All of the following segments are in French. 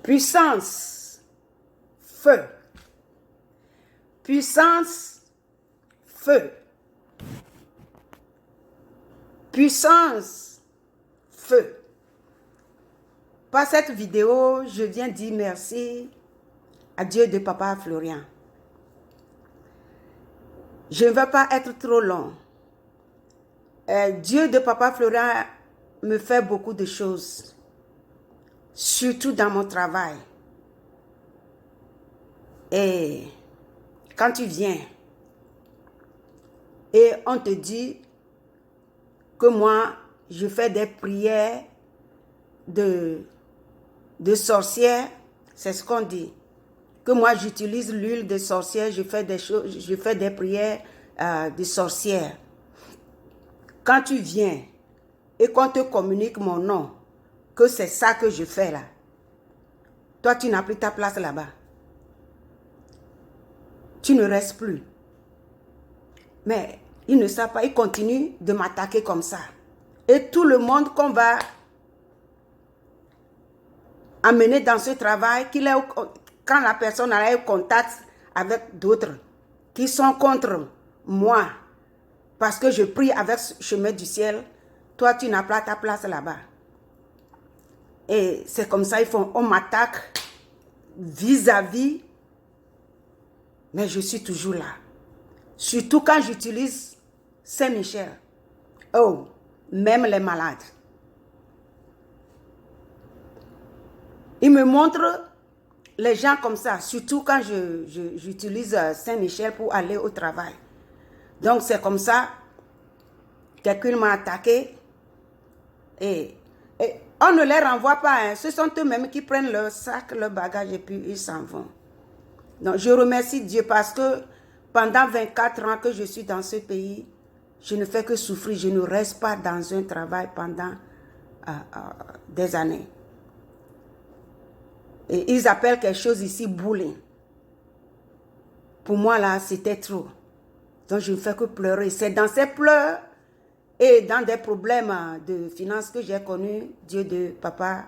Puissance, feu. Puissance, feu. Puissance, feu. Par cette vidéo, je viens dire merci à Dieu de Papa Florian. Je ne veux pas être trop long. Dieu de Papa Florian me fait beaucoup de choses, surtout dans mon travail. Et quand tu viens et on te dit que moi, je fais des prières de sorcière, c'est ce qu'on dit. Que moi, j'utilise l'huile de sorcière, je fais des prières de sorcière. Quand tu viens et qu'on te communique mon nom, que c'est ça que je fais là, toi, tu n'as plus ta place là-bas. Tu ne restes plus. Mais ils ne savent pas, ils continuent de m'attaquer comme ça. Et tout le monde qu'on va amener dans ce travail, quand la personne a eu contact avec d'autres qui sont contre moi, parce que je prie avec ce chemin du ciel, toi tu n'as pas ta place là-bas. Et c'est comme ça, on m'attaque vis-à-vis, mais je suis toujours là. Surtout quand j'utilise Saint-Michel. Oh, même les malades. Il me montre les gens comme ça, surtout quand j'utilise Saint-Michel pour aller au travail. Donc c'est comme ça, quelqu'un m'a attaqué et on ne les renvoie pas. Hein. Ce sont eux-mêmes qui prennent leur sac, leur bagage et puis ils s'en vont. Donc je remercie Dieu parce que pendant 24 ans que je suis dans ce pays, je ne fais que souffrir. Je ne reste pas dans un travail pendant des années. Et ils appellent quelque chose ici bullying. Pour moi, là, c'était trop. Donc, je ne fais que pleurer. C'est dans ces pleurs et dans des problèmes de finances que j'ai connu Dieu de Papa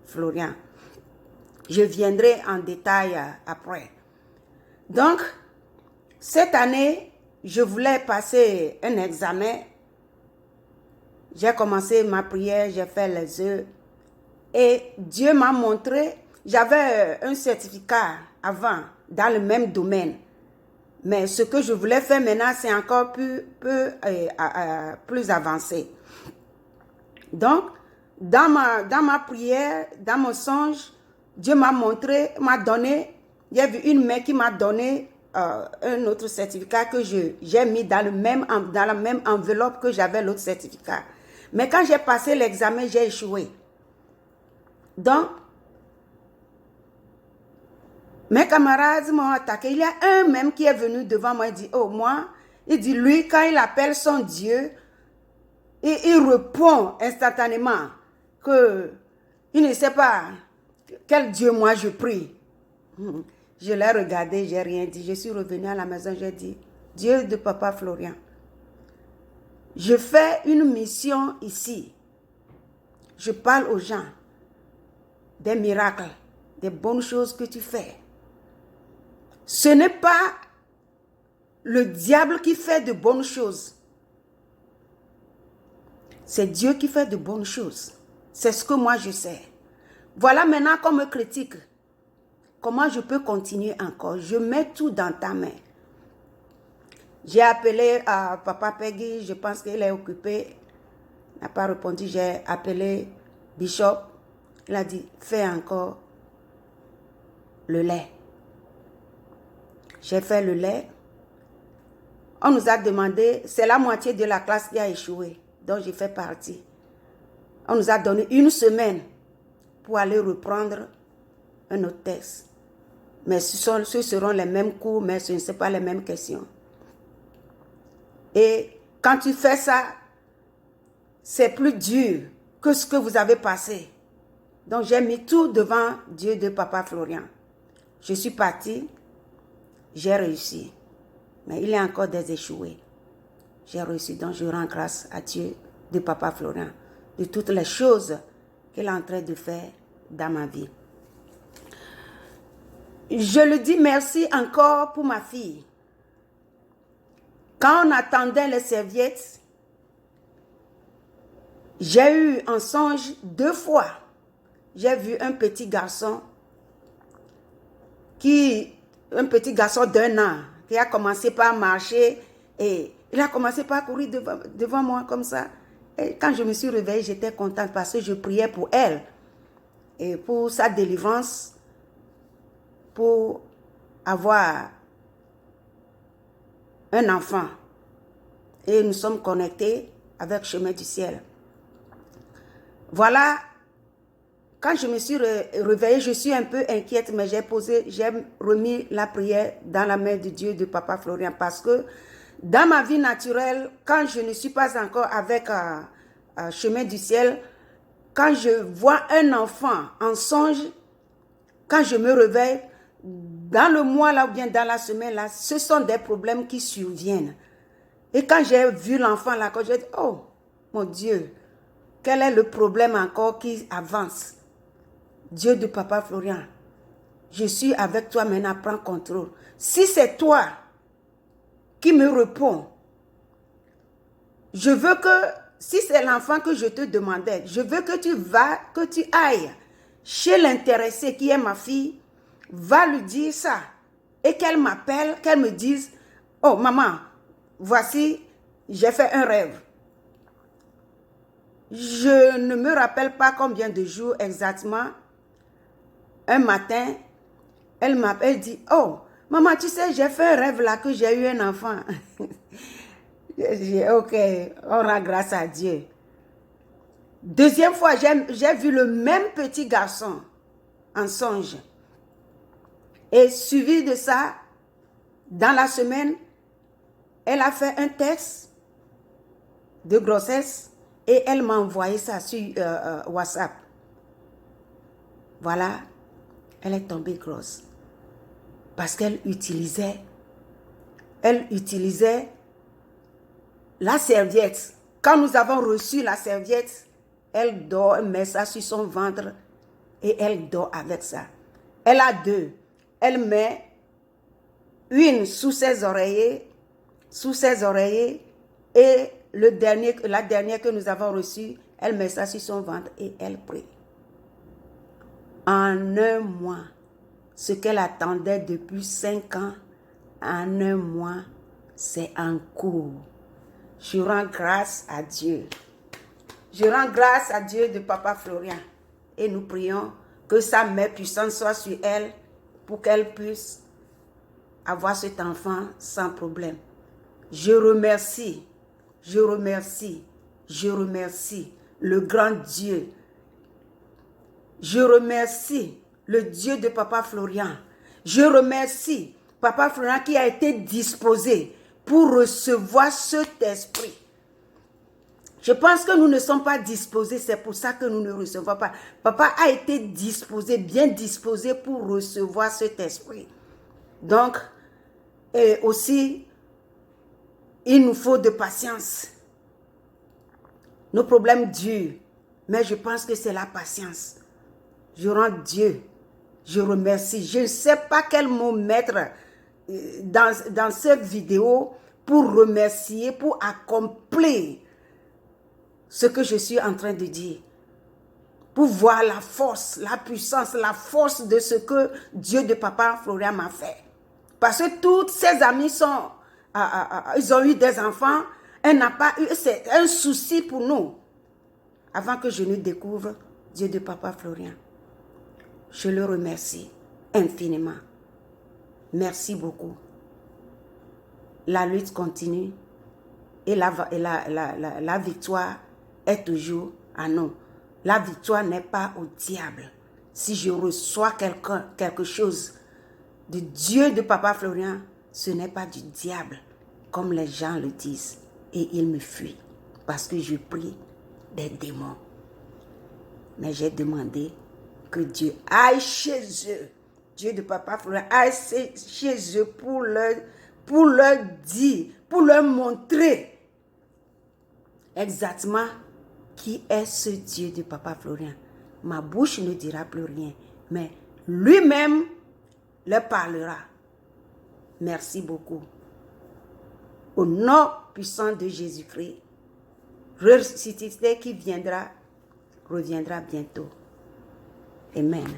Florian. Je viendrai en détail après. Donc, cette année, je voulais passer un examen. J'ai commencé ma prière, j'ai fait les œufs. Et Dieu m'a montré, j'avais un certificat avant, dans le même domaine. Mais ce que je voulais faire maintenant, c'est encore plus avancé. Donc, dans ma prière, dans mon songe, Dieu m'a montré, m'a donné, il y a eu une main qui m'a donné un autre certificat que j'ai mis dans la même enveloppe que j'avais l'autre certificat. Mais quand j'ai passé l'examen, j'ai échoué. Donc, mes camarades m'ont attaqué. Il y a un même qui est venu devant moi et dit, oh moi, il dit, lui, quand il appelle son Dieu, il répond instantanément que il ne sait pas quel Dieu moi je prie. Je l'ai regardé, j'ai rien dit. Je suis revenue à la maison, j'ai dit, Dieu de Papa Florian, je fais une mission ici. Je parle aux gens des miracles, des bonnes choses que tu fais. Ce n'est pas le diable qui fait de bonnes choses. C'est Dieu qui fait de bonnes choses. C'est ce que moi je sais. Voilà maintenant qu'on me critique. Comment je peux continuer encore? Je mets tout dans ta main. J'ai appelé à Papa Peggy, je pense qu'il est occupé. Il n'a pas répondu. J'ai appelé Bishop. Il a dit, fais encore le lait. J'ai fait le lait. On nous a demandé, c'est la moitié de la classe qui a échoué, dont j'ai fait partie. On nous a donné une semaine pour aller reprendre un autre test. Mais ce seront les mêmes cours, mais ce ne sont pas les mêmes questions. Et quand tu fais ça, c'est plus dur que ce que vous avez passé. Donc j'ai mis tout devant Dieu de Papa Florian. Je suis partie, j'ai réussi. Mais il y a encore des échoués. J'ai réussi, donc je rends grâce à Dieu de Papa Florian, de toutes les choses qu'il est en train de faire dans ma vie. Je lui dis merci encore pour ma fille. Quand on attendait les serviettes, j'ai eu un songe 2 fois. J'ai vu un petit garçon d'1 an qui a commencé par marcher et il a commencé par courir devant moi comme ça. Et quand je me suis réveillée, j'étais contente parce que je priais pour elle et pour sa délivrance, pour avoir un enfant. Et nous sommes connectés avec Chemin du Ciel. Voilà, quand je me suis réveillée, je suis un peu inquiète, mais j'ai remis la prière dans la main de Dieu, de Papa Florian, parce que dans ma vie naturelle, quand je ne suis pas encore avec Chemin du Ciel, quand je vois un enfant en songe, quand je me réveille, dans le mois là ou bien dans la semaine là, ce sont des problèmes qui surviennent. Et quand j'ai vu l'enfant là, j'ai dit, oh mon Dieu, quel est le problème encore qui avance? Dieu de Papa Florian, je suis avec toi maintenant, prends contrôle. Si c'est toi qui me réponds, je veux que, si c'est l'enfant que je te demandais, je veux que tu ailles chez l'intéressé qui est ma fille, va lui dire ça et qu'elle m'appelle, qu'elle me dise, oh maman, voici, j'ai fait un rêve. Je ne me rappelle pas combien de jours exactement. Un matin, elle m'appelle, dit, oh maman, tu sais, j'ai fait un rêve là que j'ai eu un enfant. J'ai dit, ok, on rend grâce à Dieu. Deuxième fois, j'ai vu le même petit garçon en songe. Et suivi de ça, dans la semaine, elle a fait un test de grossesse et elle m'a envoyé ça sur WhatsApp. Voilà, elle est tombée grosse. Parce qu'elle utilisait la serviette. Quand nous avons reçu la serviette, elle dort, elle met ça sur son ventre et elle dort avec ça. Elle a 2. Elle met une sous ses oreillers et la dernière que nous avons reçue, elle met ça sur son ventre et elle prie. En un mois, ce qu'elle attendait depuis 5 ans, en un mois, c'est en cours. Je rends grâce à Dieu. Je rends grâce à Dieu de Papa Florian. Et nous prions que sa main puissante soit sur elle pour qu'elle puisse avoir cet enfant sans problème. Je remercie le grand Dieu. Je remercie le Dieu de Papa Florian. Je remercie Papa Florian qui a été disposé pour recevoir cet esprit. Je pense que nous ne sommes pas disposés, c'est pour ça que nous ne recevons pas. Papa a été disposé, bien disposé pour recevoir cet esprit. Donc, et aussi, il nous faut de patience. Nos problèmes durent, mais je pense que c'est la patience. Je rends Dieu, je remercie. Je ne sais pas quel mot mettre dans cette vidéo pour remercier, pour accomplir ce que je suis en train de dire. Pour voir la force, la puissance, la force de ce que Dieu de Papa Florian m'a fait. Parce que toutes ses amies ils ont eu des enfants. Elle n'a pas eu, c'est un souci pour nous. Avant que je ne découvre Dieu de Papa Florian. Je le remercie infiniment. Merci beaucoup. La lutte continue et la victoire est toujours à nous. La victoire n'est pas au diable. Si je reçois quelque chose de Dieu de Papa Florian, ce n'est pas du diable, comme les gens le disent. Et il me fuit parce que je prie des démons. Mais j'ai demandé que Dieu aille chez eux. Dieu de Papa Florian aille chez eux pour leur dire, pour leur montrer exactement qui est ce Dieu de Papa Florian. Ma bouche ne dira plus rien, mais lui-même, leur parlera. Merci beaucoup. Au nom puissant de Jésus-Christ, ressuscité qui reviendra bientôt. Amen.